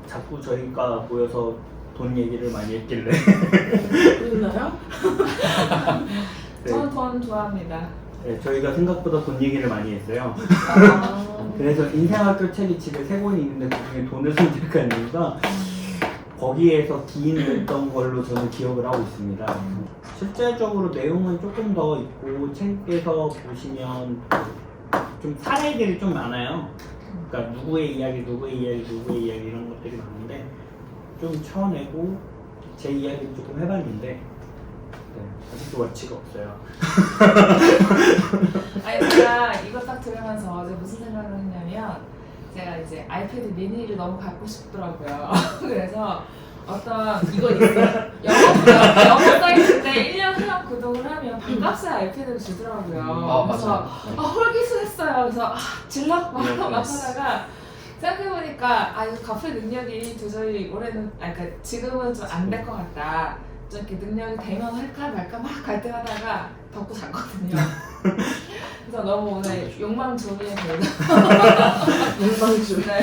자꾸 저희가 모여서 돈 얘기를 많이 했길래 그랬나요? 네. 저는 돈 좋아합니다. 네, 저희가 생각보다 돈 얘기를 많이 했어요. 아, 그래서 인생학교 책이 집에 3권이 있는데 그중에 돈을 선택한 이유가 거기에서 기인됐던 걸로 저는 기억을 하고 있습니다. 실제적으로 내용은 조금 더 있고 책에서 보시면 좀 사례들이 좀 많아요. 그러니까 누구의 이야기 이런 것들이 많은데 좀 쳐내고 제 이야기를 조금 해봤는데 네, 아직도 워치가 없어요. 아니 제가 이거 딱 들으면서 어제 무슨 생각을 했냐면 제가 이제 아이패드 미니를 너무 갖고 싶더라고요. 그래서 어떤 이거 있어요. 영어 사이트 때 1년 회원 구독을 하면 반값에 아이패드를 주더라고요. 그래서 홀기술했어요. 그래서 질러 막 하다가 생각해보니까 이거 갚을 능력이 도저히 올해는 그러니까 지금은 좀 안 될 것 같다. 좀 이렇게 능력이 되면 할까 말까 막 갈등하다가 덮고 잤거든요. 그래서 너무 오늘 욕망조리에 용방주. 네.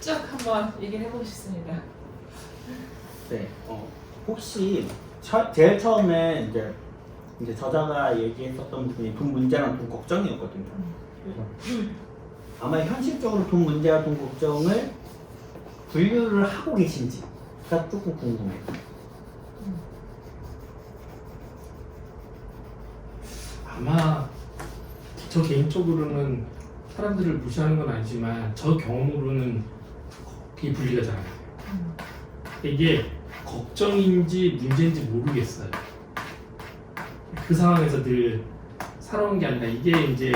쭉 한번 얘기를 해보고 싶습니다. 네. 혹시 제일 처음에 이제 저자가 얘기했었던 부분이 돈 문제랑 돈 걱정이었거든요. 그래서 아마 현실적으로 돈 문제와 돈 걱정을 분류를 하고 계신지가 조금 궁금해요. 아마 저 개인적으로는 사람들을 무시하는 건 아니지만 저 경험으로는 그게 분리가 잘 안 돼요. 이게 걱정인지 문제인지 모르겠어요. 그 상황에서 늘 살아온 게 아니라 이게 이제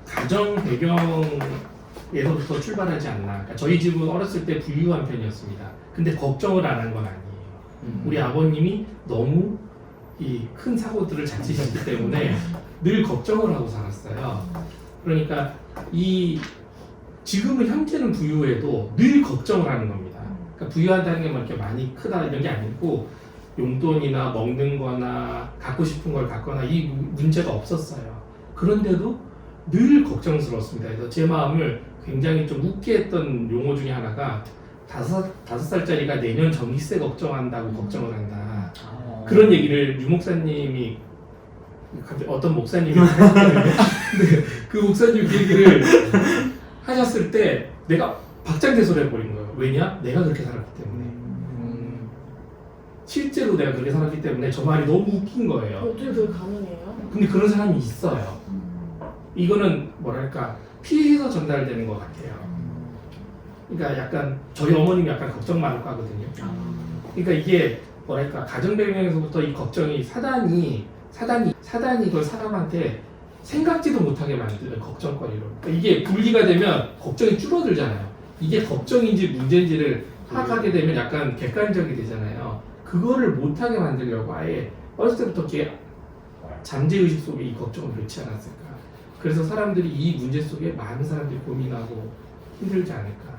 가정 배경에서부터 출발하지 않나. 그러니까 저희 집은 어렸을 때 부유한 편이었습니다. 근데 걱정을 안 한 건 아니에요. 우리 아버님이 너무 이 큰 사고들을 잘 치셨기 때문에 늘 걱정을 하고 살았어요. 그러니까 지금은 형제는 부유해도 늘 걱정을 하는 겁니다. 그러니까 부유하다는 게 뭐 이렇게 많이 크다 이런 게 아니고 용돈이나 먹는 거나 갖고 싶은 걸 갖거나 이 문제가 없었어요. 그런데도 늘 걱정스러웠습니다. 그래서 제 마음을 굉장히 좀 웃게 했던 용어 중에 하나가 다섯 살짜리가 내년 전기세 걱정한다고 걱정을 한다. 그런 얘기를 유 목사님이 갑자기 어떤 목사님이 하셨거든요. 근데 그 목사님 그 얘기를 하셨을 때 내가 박장대소를 해버린 거예요. 왜냐? 내가 그렇게 살았기 때문에. 실제로 내가 그렇게 살았기 때문에 저 말이 너무 웃긴 거예요. 어떻게 그게 가능해요? 근데 그런 사람이 있어요. 이거는 뭐랄까 피해서 전달되는 것 같아요. 그러니까 약간 저희 어머님이 약간 걱정 많을 거거든요. 그러니까 이게 뭐랄까 가정 배경에서부터 이 걱정이 사단이 이걸 사람한테 생각지도 못하게 만드는 걱정거리로. 그러니까 이게 분리가 되면 걱정이 줄어들잖아요. 이게 걱정인지 문제인지를 파악하게 되면 약간 객관적이 되잖아요. 그거를 못하게 만들려고 아예 어렸을 때부터 이렇게 잠재의식 속에 이 걱정을 넣지 않았을까. 그래서 사람들이 이 문제 속에 많은 사람들이 고민하고 힘들지 않을까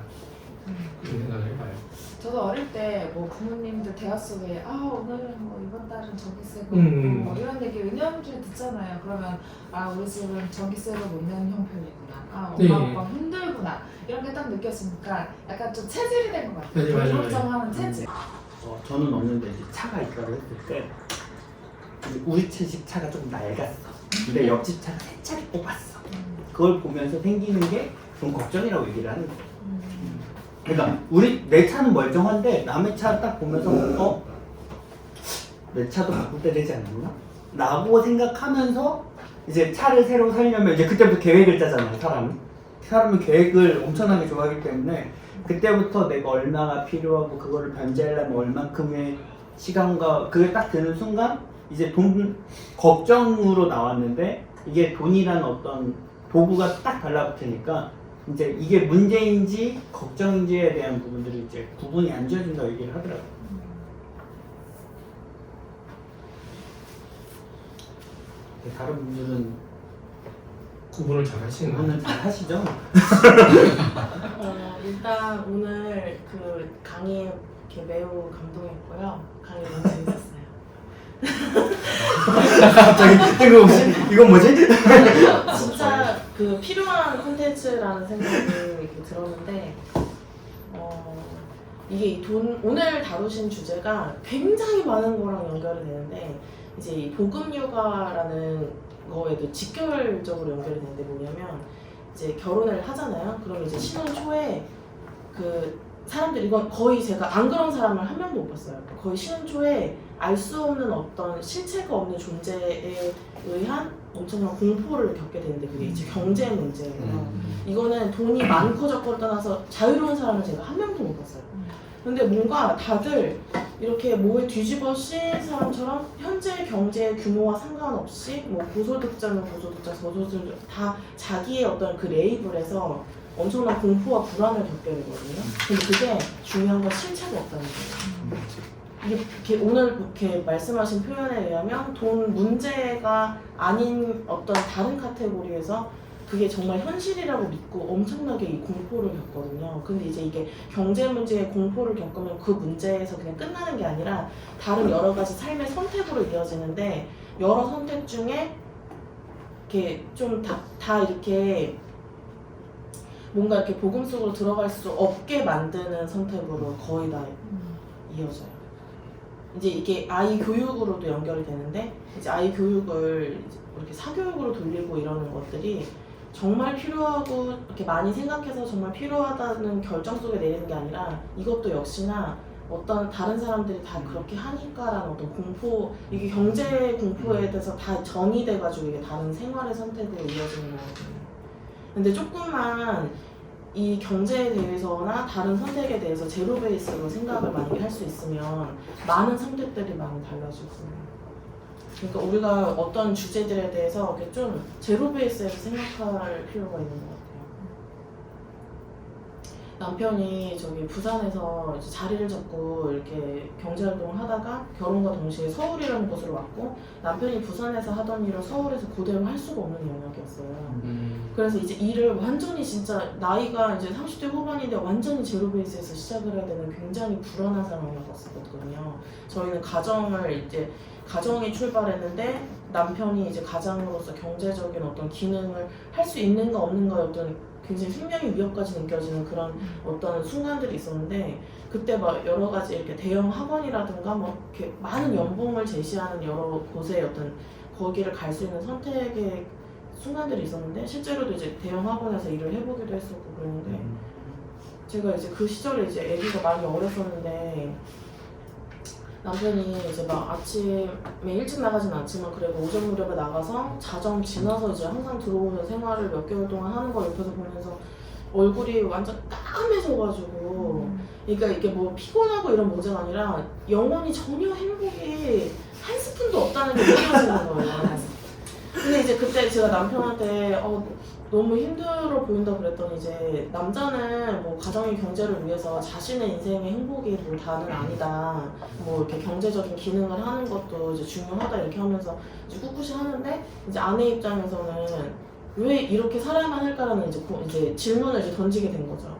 그런 생각을 해봐요. 저도 어릴 때 뭐 부모님들 대화 속에 오늘은 뭐 이번 달은 전기세고 뭐 이런 얘기 은연중에 듣잖아요. 그러면 우리 집은 전기세를 못 내는 형편이구나. 네. 엄마 아빠 힘들구나. 이런 게 딱 느꼈으니까 약간 좀 체질이 된 것 같아요. 네, 맞아요. 걱정하는 체질. 저는 없는데 이제 차가 있다고 했을 때 이제 우리 집 차가 좀 낡았어. 근데 옆집 차가 새 차를 뽑았어. 그걸 보면서 생기는 게 좀 걱정이라고 얘기를 하는 거예요. 그러니까 내 차는 멀쩡한데 남의 차 딱 보면서 내 차도 바꿀 때 되지 않았나? 라고 생각하면서 이제 차를 새로 사려면 이제 그때부터 계획을 짜잖아요. 사람은 계획을 엄청나게 좋아하기 때문에 그때부터 내가 얼마가 필요하고 그거를 변제하려면 얼만큼의 시간과 그게 딱 드는 순간 이제 돈 걱정으로 나왔는데 이게 돈이라는 어떤 도구가 딱 달라붙으니까 이제 이게 문제인지 걱정인지에 대한 부분들이 이제 구분이 안 지어진다고 얘기를 하더라고요. 다른 분들은 구분을 잘 하시나요? 구분을 잘 하시죠? 일단 오늘 그 강의 이렇게 매우 감동했고요. 강의 너무 재밌었어요. 갑자기 이건 뭐지? 진짜 그 필요한 콘텐츠라는 생각이 이렇게 들었는데 이게 이 오늘 다루신 주제가 굉장히 많은 거랑 연결이 되는데 이제 이 복음육아라는 거에도 직결적으로 연결이 되는데 뭐냐면 이제 결혼을 하잖아요. 그럼 이제 신혼 초에 그 사람들 이건 거의 제가 안 그런 사람을 한 명도 못 봤어요. 거의 신혼 초에 알 수 없는 어떤 실체가 없는 존재에 의한 엄청난 공포를 겪게 되는데 그게 이제 경제 문제예요. 이거는 돈이 많고 적고를 떠나서 자유로운 사람을 제가 한 명도 못 봤어요. 근데 뭔가 다들 이렇게 뭐에 뒤집어 씌인 사람처럼 현재 경제 규모와 상관없이 뭐 고소득자면 고소득자, 저소득자 다 자기의 어떤 그 레이블에서 엄청난 공포와 불안을 겪게 되거든요. 근데 그게 중요한 건 실체가 없다는 거예요. 이게 오늘 이렇게 말씀하신 표현에 의하면 돈 문제가 아닌 어떤 다른 카테고리에서 그게 정말 현실이라고 믿고 엄청나게 이 공포를 겪거든요. 근데 이제 이게 경제 문제에 공포를 겪으면 그 문제에서 그냥 끝나는 게 아니라 다른 여러 가지 삶의 선택으로 이어지는데 여러 선택 중에 이렇게 좀 다 이렇게 뭔가 이렇게 복음 속으로 들어갈 수 없게 만드는 선택으로 거의 다 이어져요. 이제 이게 아이 교육으로도 연결이 되는데 이제 아이 교육을 이렇게 사교육으로 돌리고 이러는 것들이 정말 필요하고 이렇게 많이 생각해서 정말 필요하다는 결정 속에 내리는 게 아니라 이것도 역시나 어떤 다른 사람들이 다 그렇게 하니까라는 어떤 공포, 이게 경제 공포에 대해서 다 전이 돼가지고 이게 다른 생활의 선택으로 이어지는 거거든요. 근데 조금만 이 경제에 대해서나 다른 선택에 대해서 제로 베이스로 생각을 만약에 할 수 있으면 많은 선택들이 많이 달라질 거예요. 그러니까 우리가 어떤 주제들에 대해서 이렇게 좀 제로 베이스에서 생각할 필요가 있는 것 같아요. 남편이 저기 부산에서 이제 자리를 잡고 이렇게 경제활동을 하다가 결혼과 동시에 서울이라는 곳으로 왔고 남편이 부산에서 하던 일을 서울에서 그대로 할 수가 없는 영역이었어요. 그래서 이제 일을 완전히 진짜 나이가 이제 30대 후반인데 완전히 제로 베이스에서 시작을 해야 되는 굉장히 불안한 상황이었거든요. 저희는 가정이 출발했는데 남편이 이제 가장으로서 경제적인 어떤 기능을 할 수 있는가 없는가의 어떤 굉장히 생명의 위협까지 느껴지는 그런 어떤 순간들이 있었는데 그때 막 여러 가지 이렇게 대형 학원이라든가 뭐 이렇게 많은 연봉을 제시하는 여러 곳에 어떤 거기를 갈 수 있는 선택의 순간들이 있었는데 실제로도 이제 대형 학원에서 일을 해보기도 했었고 그랬는데 제가 이제 그 시절에 이제 아기가 많이 어렸었는데 남편이 이제 막 아침에 일찍 나가진 않지만 그래도 오전 무렵에 나가서 자정 지나서 이제 항상 들어오는 생활을 몇 개월 동안 하는 걸 옆에서 보면서 얼굴이 완전 까매져가지고 그러니까 이게 뭐 피곤하고 이런 문제가 아니라 영혼이 전혀 행복이 한 스푼도 없다는 게 느껴지는 거예요. 근데 이제 그때 제가 남편한테 너무 힘들어 보인다고 그랬더니 이제 남자는 뭐 가정의 경제를 위해서 자신의 인생의 행복이 뭐 다는 아니다. 뭐 이렇게 경제적인 기능을 하는 것도 이제 중요하다 이렇게 하면서 이제 꿋꿋이 하는데 이제 아내 입장에서는 왜 이렇게 살아야만 할까라는 이제 질문을 이제 던지게 된 거죠.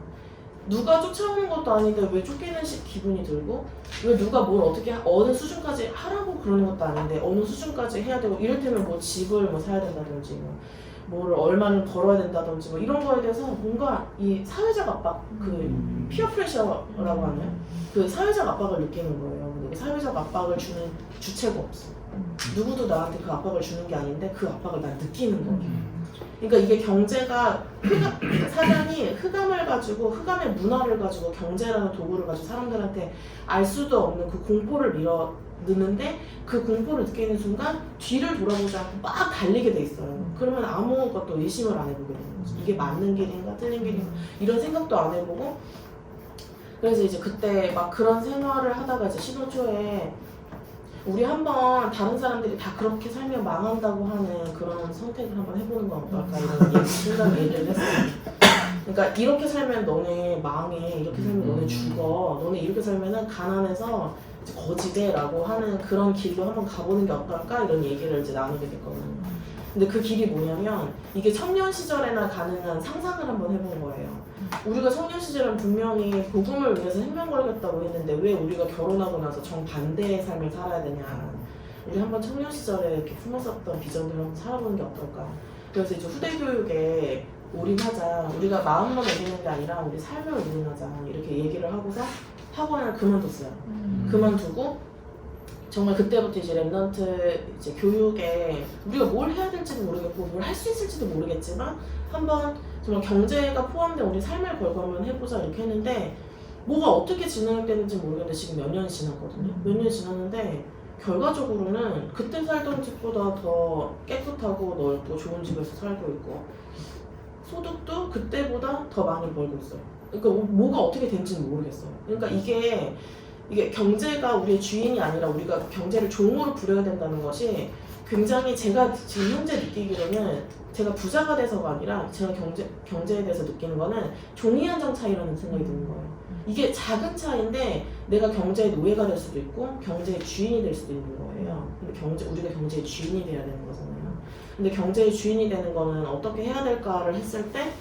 누가 쫓아오는 것도 아닌데 왜 쫓기는 기분이 들고 왜 누가 뭘 어떻게 어느 수준까지 하라고 그러는 것도 아닌데 어느 수준까지 해야 되고 이를테면 뭐 집을 뭐 사야 된다든지 뭐를 얼마를 벌어야 된다든지 뭐 이런 거에 대해서 뭔가 이 사회적 압박 그 피어 프레셔라고 하나요? 그 사회적 압박을 느끼는 거예요. 근데 그 사회적 압박을 주는 주체가 없어. 누구도 나한테 그 압박을 주는 게 아닌데 그 압박을 난 느끼는 거예요. 그러니까 이게 경제가 사장이 흑암을 가지고 흑암의 문화를 가지고 경제라는 도구를 가지고 사람들한테 알 수도 없는 그 공포를 넣는데 그 공포를 느끼는 순간 뒤를 돌아보지 않고 막 달리게 돼 있어요. 그러면 아무것도 의심을 안 해보게 되는 거죠. 이게 맞는 길인가 틀린 길인가 이런 생각도 안 해보고 그래서 이제 그때 막 그런 생활을 하다가 이제 신혼 초에 우리 한번 다른 사람들이 다 그렇게 살면 망한다고 하는 그런 선택을 한번 해보는 건 어떨까 이런 생각을 얘기를 했어요. 그러니까 이렇게 살면 너네 망해, 이렇게 살면 너네 죽어, 너네 이렇게 살면은 가난해서 이제 거지돼라고 하는 그런 길로 한번 가보는 게 어떨까 이런 얘기를 이제 나누게 됐거든요. 근데 그 길이 뭐냐면 이게 청년 시절에나 가능한 상상을 한번 해본 거예요. 우리가 청년 시절은 분명히 복음을 위해서 생명 걸겠다고 했는데 왜 우리가 결혼하고 나서 정반대의 삶을 살아야 되냐. 우리 한번 청년 시절에 이렇게 품었었던 비전들을 한번 살아보는 게 어떨까. 그래서 이제 후대 교육에 올인하자. 우리가 마음만 올리는 게 아니라 우리 삶을 올인하자. 이렇게 얘기를 하고서 학원을 그만뒀어요. 그만두고 정말 그때부터 이제 랩넌트 이제 교육에 우리가 뭘 해야 될지도 모르겠고 뭘 할 수 있을지도 모르겠지만 한번 정말 경제가 포함된 우리 삶을 걸고 한번 해보자 이렇게 했는데 뭐가 어떻게 진행되는지 모르겠는데 지금 몇 년이 지났거든요. 몇 년이 지났는데 결과적으로는 그때 살던 집보다 더 깨끗하고 넓고 좋은 집에서 살고 있고 소득도 그때보다 더 많이 벌고 있어요. 그러니까 뭐가 어떻게 된지는 모르겠어요. 그러니까 이게 경제가 우리의 주인이 아니라 우리가 경제를 종으로 부려야 된다는 것이 굉장히 제가 지금 현재 느끼기로는 제가 부자가 돼서가 아니라 제가 경제에 대해서 느끼는 거는 종이 한 장 차이라는 생각이 드는 거예요. 이게 작은 차이인데 내가 경제의 노예가 될 수도 있고 경제의 주인이 될 수도 있는 거예요. 근데 우리가 경제의 주인이 돼야 되는 거잖아요. 근데 경제의 주인이 되는 거는 어떻게 해야 될까를 했을 때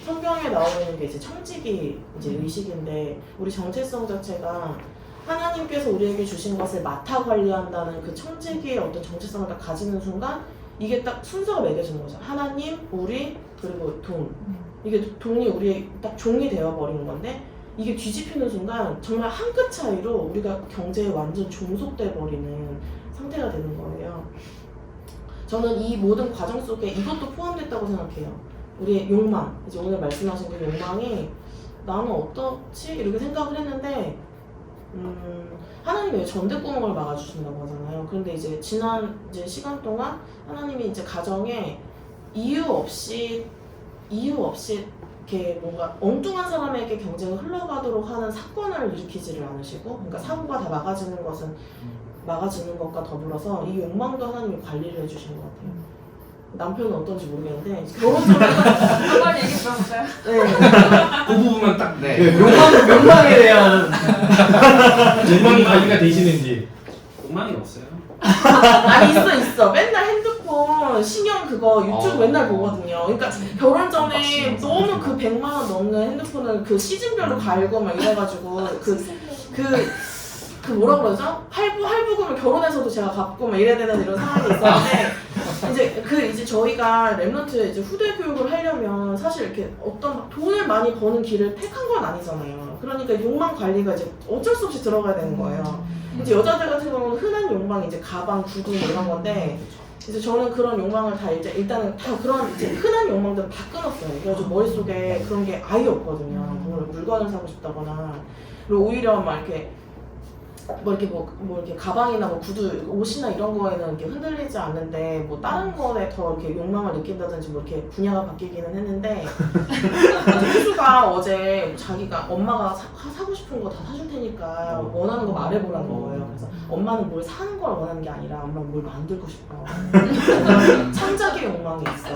성경에 나와 있는 게 이제 청지기 이제 의식인데 우리 정체성 자체가 하나님께서 우리에게 주신 것을 맡아 관리한다는 그 청지기의 어떤 정체성을 딱 가지는 순간 이게 딱 순서가 매겨지는 거죠. 하나님, 우리, 그리고 돈. 이게 돈이 우리의 딱 종이 되어버리는 건데 이게 뒤집히는 순간 정말 한 끗 차이로 우리가 경제에 완전 종속돼 버리는 상태가 되는 거예요. 저는 이 모든 과정 속에 이것도 포함됐다고 생각해요. 우리의 욕망, 이제 오늘 말씀하신 그 욕망이 나는 어떻지? 이렇게 생각을 했는데 하나님이 왜 전대구멍을 막아주신다고 하잖아요. 그런데 이제 지난 시간 동안 하나님이 이제 가정에 이유 없이 이렇게 뭔가 엉뚱한 사람에게 경제가 흘러가도록 하는 사건을 일으키지를 않으시고, 그러니까 사고가 다 막아지는 것과 더불어서 이 욕망도 하나님이 관리를 해주신 것 같아요. 남편은 어떤지 모르겠는데 결혼 전에 한번 얘기 들어볼까요? 네. 그 부분만 딱 네, 욕망에 대한 욕망 관리가 되시는지. 욕망이 없어요. 아니 있어 맨날 핸드폰 신형 그거 유튜브 맨날 보거든요. 그러니까 결혼 전에 너무 그 100만 원 넘는 핸드폰을 그 시즌별로 갈고 막 이래가지고 그 뭐라 그러죠? 할부금을 결혼해서도 제가 갚고 막 이래야 되는 이런 상황이 있었는데 이제 저희가 랩넌트 이제 후대 교육을 하려면 사실 이렇게 어떤 돈을 많이 버는 길을 택한 건 아니잖아요. 그러니까 욕망 관리가 이제 어쩔 수 없이 들어가야 되는 거예요. 이제 여자들 같은 경우는 흔한 욕망이 이제 가방, 구두 뭐 이런 건데 이제 저는 그런 욕망을 다 이제 일단은 다 그런 이제 흔한 욕망들은 다 끊었어요. 그래가지고 머릿속에 그런 게 아예 없거든요. 정말 물건을 사고 싶다거나 그리고 오히려 막 이렇게 이렇게 가방이나 뭐 구두, 옷이나 이런 거에는 이렇게 흔들리지 않는데 뭐 다른 거에 더 이렇게 욕망을 느낀다든지 뭐 이렇게 분야가 바뀌기는 했는데 희수가 어제 자기가 엄마가 사고 싶은 거 다 사줄 테니까 원하는 거 말해보라는 거예요. 그래서 엄마는 뭘 사는 걸 원하는 게 아니라 엄마는 뭘 만들고 싶어. 창작의 욕망이 있어.